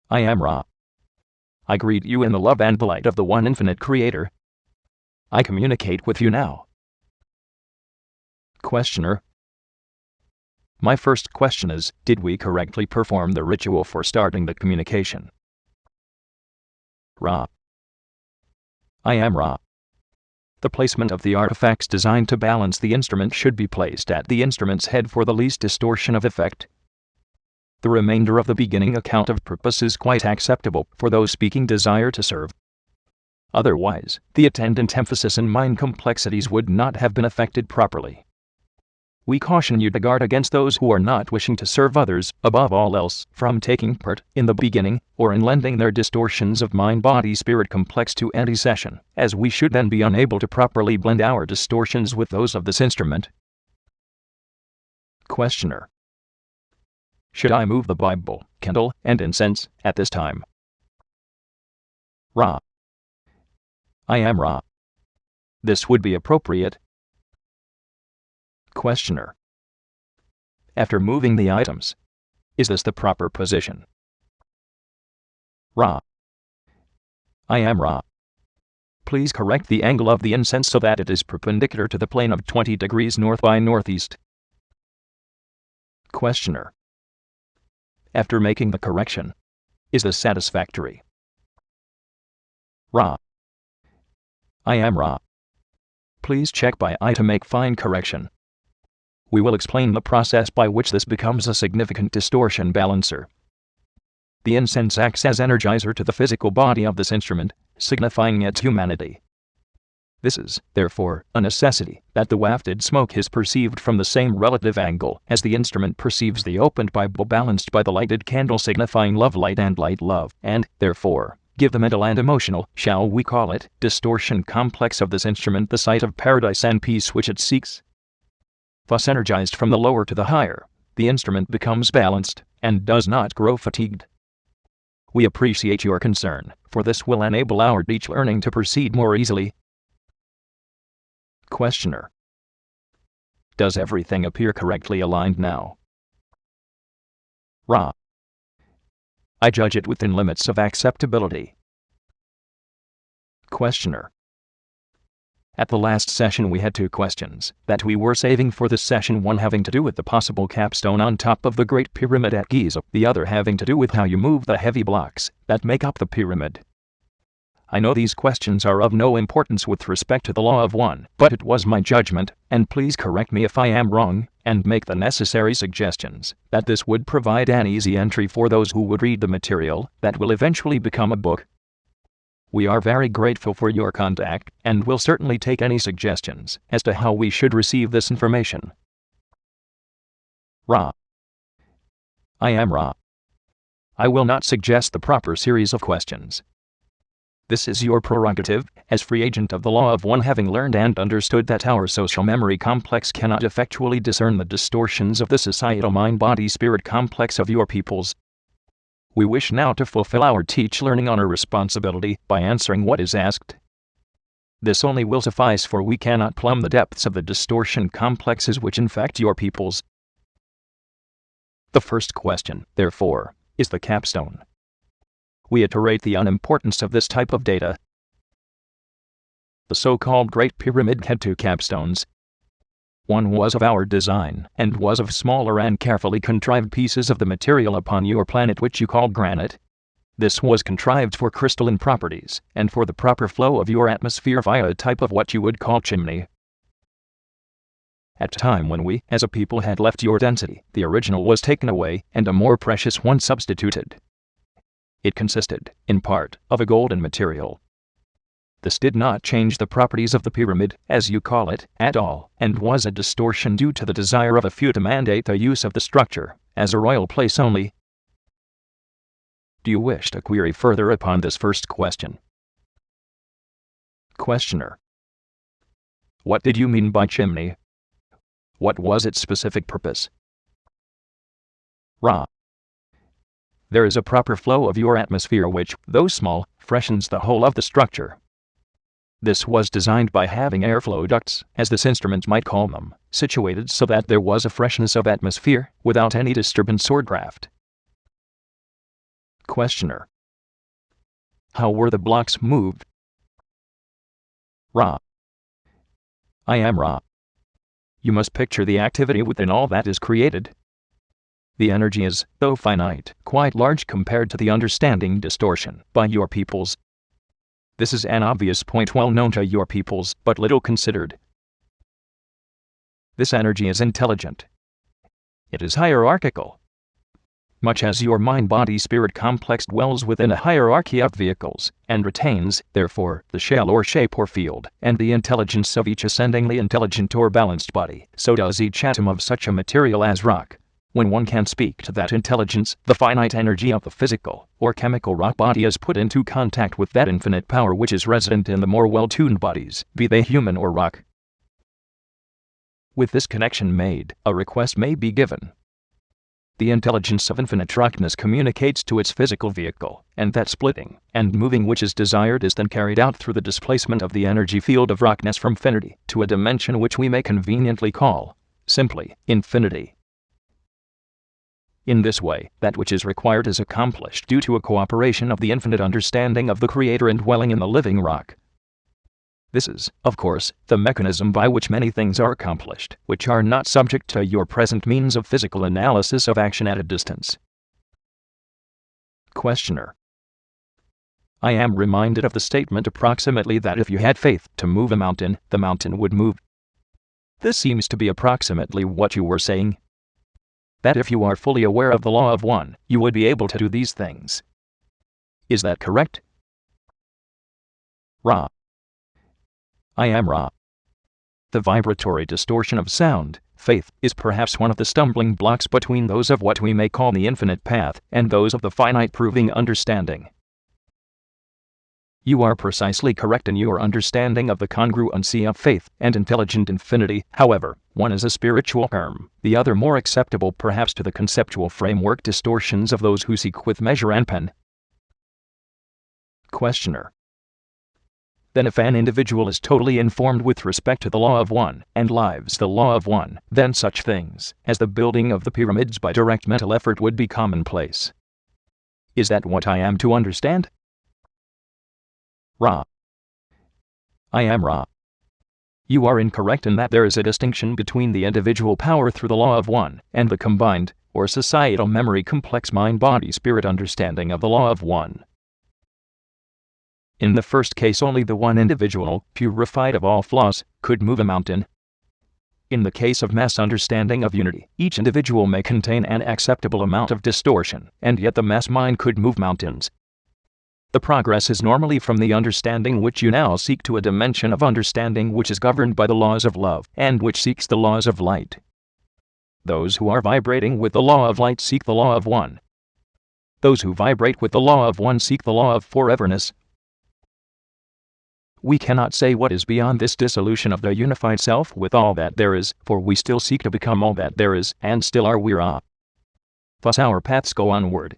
I am Ra. I greet you in the love and the light of the one infinite Creator. I communicate with you now. Questioner. My first question is, did we correctly perform the ritual for starting the communication? Ra. I am Ra. The placement of the artifacts designed to balance the instrument should be placed at the instrument's head for the least distortion of effect. The remainder of the beginning account of purpose is quite acceptable for those speaking desire to serve. Otherwise, the attendant emphasis and mind complexities would not have been affected properly. We caution you to guard against those who are not wishing to serve others, above all else, from taking part in the beginning, or in lending their distortions of mind-body-spirit complex to any session, as we should then be unable to properly blend our distortions with those of this instrument. Questioner. Should I move the Bible, candle, and incense at this time? Ra. I am Ra. This would be appropriate. Questioner. After moving the items, is this the proper position? Ra. I am Ra. Please correct the angle of the incense so that it is perpendicular to the plane of 20 degrees north by northeast. Questioner. After making the correction, is this satisfactory? Ra. I am Ra. Please check by eye to make fine correction. We will explain the process by which this becomes a significant distortion balancer. The incense acts as energizer to the physical body of this instrument, signifying its humanity. This is, therefore, a necessity that the wafted smoke is perceived from the same relative angle as the instrument perceives the opened Bible balanced by the lighted candle signifying love light and light love, and, therefore, give the mental and emotional, shall we call it, distortion complex of this instrument the sight of paradise and peace which it seeks. Thus energized from the lower to the higher, the instrument becomes balanced, and does not grow fatigued. We appreciate your concern, for this will enable our teach learning to proceed more easily. Questioner. Does everything appear correctly aligned now? Ra. I judge it within limits of acceptability. Questioner. At the last session we had 2 questions that we were saving for this session, one having to do with the possible capstone on top of the Great Pyramid at Giza, the other having to do with how you move the heavy blocks that make up the pyramid. I know these questions are of no importance with respect to the law of one, but it was my judgment, and please correct me if I am wrong, and make the necessary suggestions, that this would provide an easy entry for those who would read the material that will eventually become a book. We are very grateful for your contact, and will certainly take any suggestions as to how we should receive this information. Ra. I am Ra. I will not suggest the proper series of questions. This is your prerogative, as free agent of the law of one, having learned and understood that our social memory complex cannot effectually discern the distortions of the societal mind-body-spirit complex of your peoples. We wish now to fulfill our teach learning honor responsibility by answering what is asked. This only will suffice, for we cannot plumb the depths of the distortion complexes which infect your peoples. The first question, therefore, is the capstone. We iterate the unimportance of this type of data. The so-called Great Pyramid had 2 capstones. One was of our design, and was of smaller and carefully contrived pieces of the material upon your planet which you call granite. This was contrived for crystalline properties, and for the proper flow of your atmosphere via a type of what you would call chimney. At the time when we, as a people, had left your density, the original was taken away, and a more precious one substituted. It consisted, in part, of a golden material. This did not change the properties of the pyramid, as you call it, at all, and was a distortion due to the desire of a few to mandate the use of the structure as a royal place only. Do you wish to query further upon this first question? Questioner. What did you mean by chimney? What was its specific purpose? Ra. There is a proper flow of your atmosphere which, though small, freshens the whole of the structure. This was designed by having airflow ducts, as this instrument might call them, situated so that there was a freshness of atmosphere, without any disturbance or draft. Questioner. How were the blocks moved? Ra. I am Ra. You must picture the activity within all that is created. The energy is, though finite, quite large compared to the understanding distortion by your peoples. This is an obvious point well known to your peoples, but little considered. This energy is intelligent. It is hierarchical. Much as your mind-body-spirit complex dwells within a hierarchy of vehicles, and retains, therefore, the shell or shape or field, and the intelligence of each ascendingly intelligent or balanced body, so does each atom of such a material as rock. When one can speak to that intelligence, the finite energy of the physical or chemical rock body is put into contact with that infinite power which is resident in the more well-tuned bodies, be they human or rock. With this connection made, a request may be given. The intelligence of infinite rockness communicates to its physical vehicle, and that splitting and moving which is desired is then carried out through the displacement of the energy field of rockness from finity to a dimension which we may conveniently call, simply, infinity. In this way, that which is required is accomplished due to a cooperation of the infinite understanding of the Creator indwelling in the living rock. This is, of course, the mechanism by which many things are accomplished, which are not subject to your present means of physical analysis of action at a distance. Questioner. I am reminded of the statement approximately that if you had faith to move a mountain, the mountain would move. This seems to be approximately what you were saying. That if you are fully aware of the law of one, you would be able to do these things. Is that correct? Ra. I am Ra. The vibratory distortion of sound, faith, is perhaps one of the stumbling blocks between those of what we may call the infinite path and those of the finite proving understanding. You are precisely correct in your understanding of the congruency of faith and intelligent infinity. However, one is a spiritual term, the other more acceptable perhaps to the conceptual framework distortions of those who seek with measure and pen. Questioner. Then if an individual is totally informed with respect to the law of one, and lives the law of one, then such things as the building of the pyramids by direct mental effort would be commonplace. Is that what I am to understand? Ra. I am Ra. You are incorrect in that there is a distinction between the individual power through the law of one, and the combined, or societal memory complex mind-body-spirit understanding of the law of one. In the first case only the one individual, purified of all flaws, could move a mountain. In the case of mass understanding of unity, each individual may contain an acceptable amount of distortion, and yet the mass mind could move mountains. The progress is normally from the understanding which you now seek to a dimension of understanding which is governed by the laws of love, and which seeks the laws of light. Those who are vibrating with the law of light seek the law of one. Those who vibrate with the law of one seek the law of foreverness. We cannot say what is beyond this dissolution of the unified self with all that there is, for we still seek to become all that there is, and still are we Ra. Thus our paths go onward,